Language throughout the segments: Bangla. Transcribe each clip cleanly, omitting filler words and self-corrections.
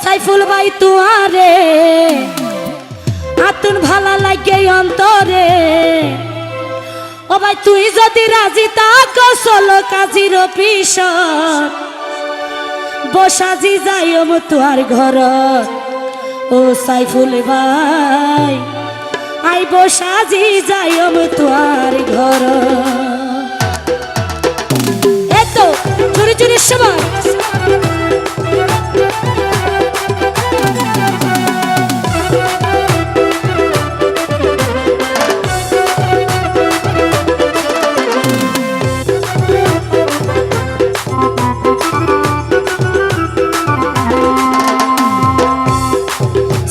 সাইফুল ভাই তুয়ারে আতুন ভালা লাগে অন্তরে। ও ভাই তুই যদি রাজি তাক চলো কাজীর পিছত বসাজি যাইম তোর ঘর। ও সাইফুল ভাই আই বসাজি যাইম তোর ঘর। এতো চুরি চুরি সবাই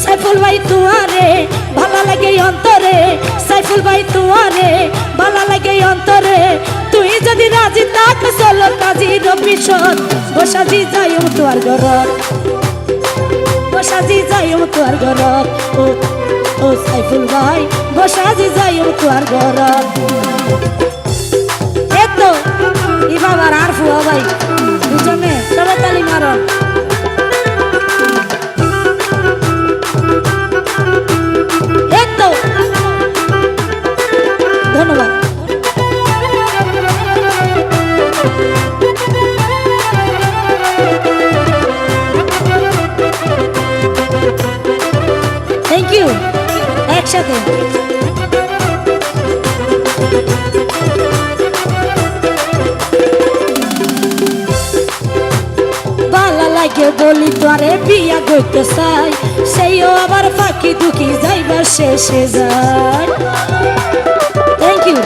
সাইফুল ভাই তুয়ারে ভালো লাগে অন্তরে। সাইফুল ভাই তুয়ারে ভালো লাগে অন্তরে। তুই যদি রাজি তাক চলো কাজীর পিছত বসাজি যাইম তোর ঘর। বসাজি যাইম তোর ঘর। ও সাইফুল ভাই বসাজি যাইম তোর ঘর। এতো ই বাবার আর ফুয়া ভাই দুজনে সবাই তালি মারো। ধন্যবাদ। Thank you. একসাথে ভালো লাগে বলি তোরে বিয়া করতে চাই। সেইও আবার ফাঁকি দুঃখী যাইবার শেষে যায়। Thank you.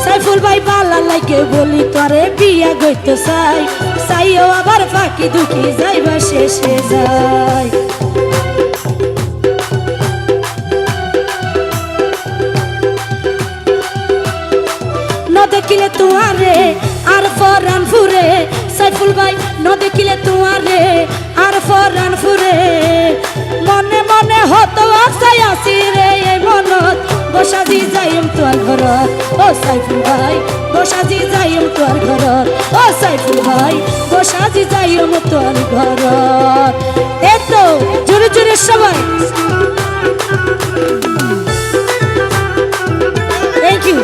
সাইফুল ভাই ভালো লাগে বলি তোরে বিয়া করতে চাই। চাইও আবার ফাঁকি দুঃখী যাইবার শেষে যায়। ন দেখিলে তুয়ারে আর ফরান ফুরে। সাইফুল ভাই ন দেখিলে তুয়ারে আর ফরান ফুরে। মনে মনে হতো আশায় আসি রে এই মনত বসাজি যাইম তোর ঘর। ও সাইফুল ভাই বসাজি যাইম তোর ঘর। ও সাইফুল ভাই বসাজি যাইম তোর ঘর। এতো জোরে জোরে সবাই থ্যাংক ইউ।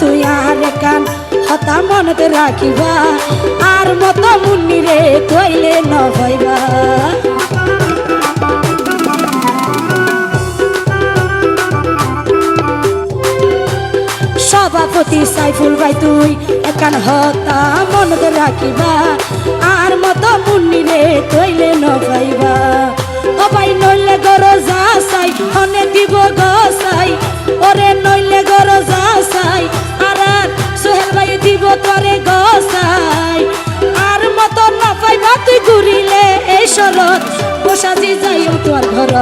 তুই আর কান হতা মনত রাখিবা আর মত মুন্নি রে কইলে ন হইবা। সভাপতি সাইফুল ভাই তুই একান হতা মনত রাখিবা আর মত মুন্নি রে কইলে ন হইবা। ও ভাই নইলে গরজা চাই হনে দিব গসাই। ওরে নইলে গরজা চাই আর সোহেল ভাই দিব তোরে গসাই। আর মত না পাইবা তুই ঘুরিলে এই শরৎ বসাজি যাইম তোর ঘর।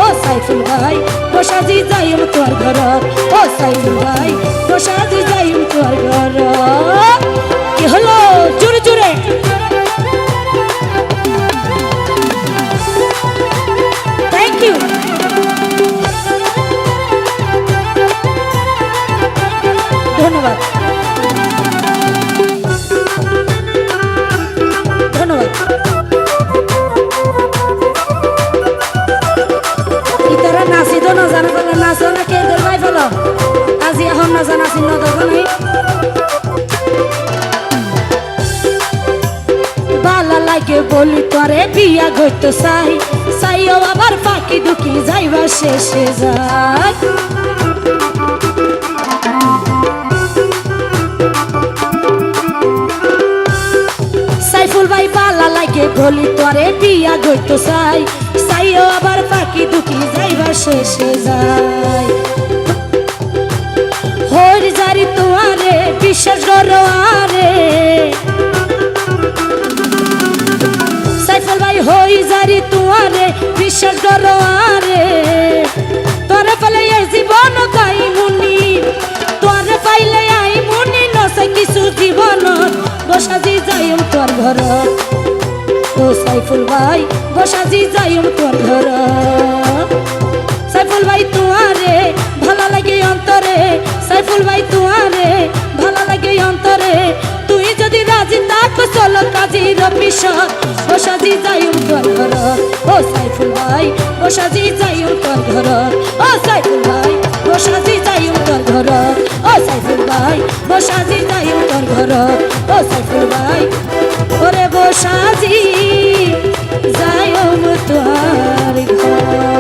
ও সাইফুল ভাই বসাজি যাইম তোর ঘর। ও সাইফুল ভাই বসাজি যাইম তোর ঘর। কি হলো জোরে জোরে থ্যাংক ইউ। ধন্যবাদ ধন্যবাদ। ইতারা নাচি তো না জানা ফেলো নাচো না কে ভাই ফেলো আজি এখন না জানাছি ন দোকানে। ভালো লাগে বলি তোরে বিয়া করতে চাই। চাইও আবার ফাঁকি দুঃখী যাইবার শেষে যায়। সাইফুল ভাই ভালো লাগে বলি তোরে বিয়া করতে চাই। চাইও আবার ফাঁকি দুঃখী যাইবার শেষে যায়। হর জারি তোয়ারে বিশ্বাস করো আরে। সাইফুল ভাই হই জারি তোয়ারে বিশ্বাস করো আরে। তোরে ফেলে এই জীবন তাই ভাই বসাজি যাইম তোর ঘর সাইফুল ভাই তোমারে ভালো লাগে অন্তরে সাইফুল ভাই তোমারে ভালো লাগে অন্তরে তুই যদি রাজি থাকো চলো কাজীর অফিসত বসাজি যাইম তোর ঘর ও সাইফুল ভাই বসাজি যাইম তোর ঘর ও সাইফুল ভাই বসাজি যাইম তোর ঘর ও সাইফুল ভাই বসাজি যাইম তোর ঘর ও সাইফুল ভাই ওরে বসাজি যাইম তোর ঘর